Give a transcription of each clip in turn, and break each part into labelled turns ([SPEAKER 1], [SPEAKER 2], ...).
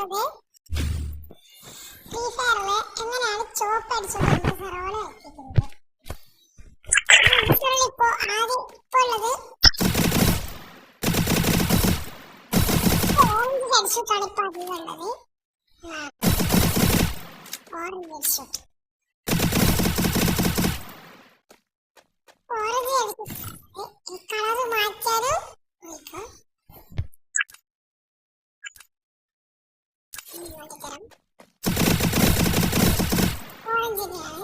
[SPEAKER 1] പറയുന്നത് ഫ്രീ ഫയറില് എങ്ങനെയാണ് ചോപ്പ് അടിച്ചുകൊണ്ട് സെറോള് എത്തിക്കുന്നത്. ഇപ്പൊ ആദ്യം ഇപ്പൊ ഉള്ളത് ഓറഞ്ച് ഹെഡ്ഷോട്ടാണ് ഇപ്പൊ അധികം ഉള്ളത്. ഓറഞ്ച് ഹെഡ്ഷോട്ട് കളർ മാറ്റാനും മാറ്റിത്തരാം. ഓറഞ്ചിനെയാണ്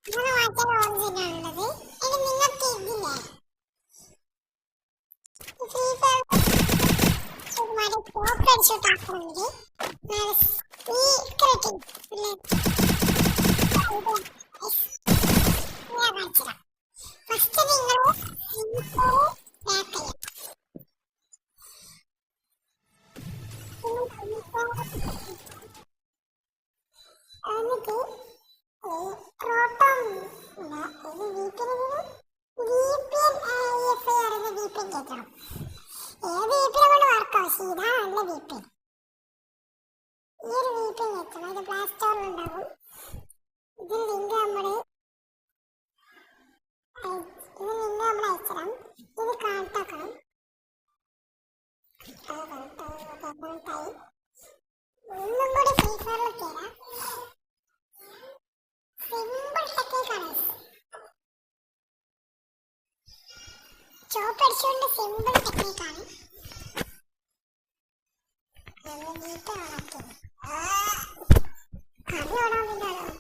[SPEAKER 1] ഇങ്ങനെ മാറ്റാൻ ഓറഞ്ചിനാണുള്ളത്. ഇനി നിങ്ങൾക്ക് ഇതില്ലേ ഫ്രീ ഫയർ ടോപ്പ് ഹെഡ്ഷോട്ട് ആക്കണമെങ്കിൽ സീക്രട്ടിങ് ഫസ്റ്റ് നിങ്ങൾ ബാക്ക് ചെയ്യാം. എന്നിട്ട് ക്രോട്ടം കേൾക്കണം. ഏത് VPN കൊണ്ട് വർക്കാവും. ഇതാണ് നല്ല VPN. ഈ ഒരു VPN കേൾക്കണം. ഇത് പ്ലേ സ്റ്റോറിൽ ഉണ്ടാകും. ഇതിൽ ലിങ്ക് നമ്മൾ അയച്ചിടാം. ഇത് കണക്റ്റാക്കണം. ഒന്നും കൂടി ഫ്രീ ഫയറിൽ കയറാം. സിമ്പിൾ ടെക്നിക്കാണ്. ചോപ്പ് അടിച്ചുകൊണ്ട് സിമ്പിൾ ടെക്നിക്കാണ്. കറി ഓടാൻ വേണ്ടിയാണോ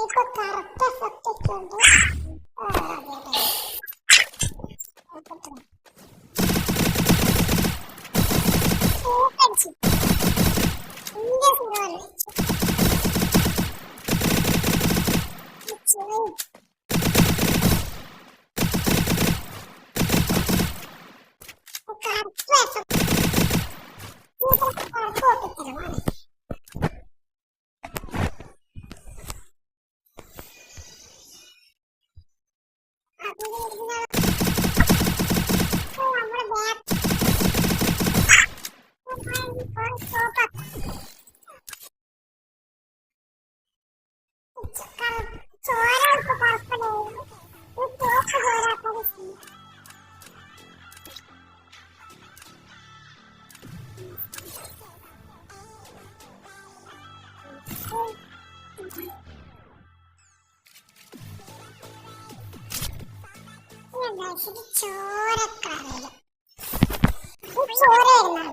[SPEAKER 1] ഇപ്പൊ കറുത്ത സത്യൊക്കെ ഉണ്ട്. ചോരക്കറിയില്ല ചോരയായിരുന്നു.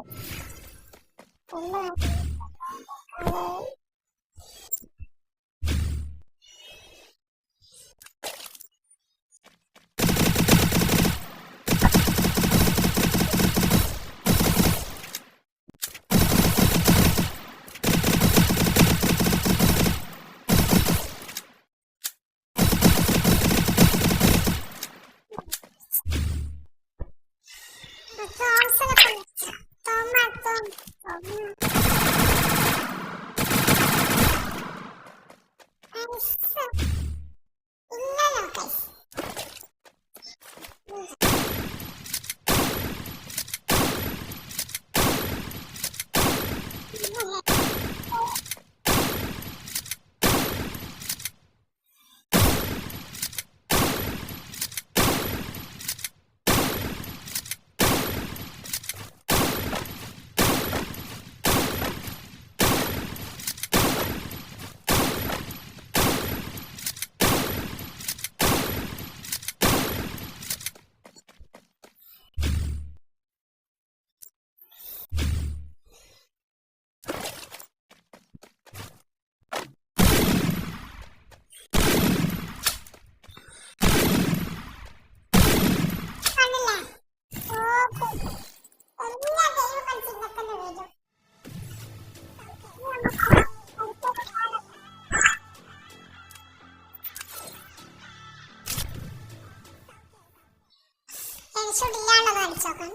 [SPEAKER 1] സ്ക്രീൻഷോട്ട് ഇല്ലാണ്ടൊന്ന് അടിച്ചു നോക്കാം.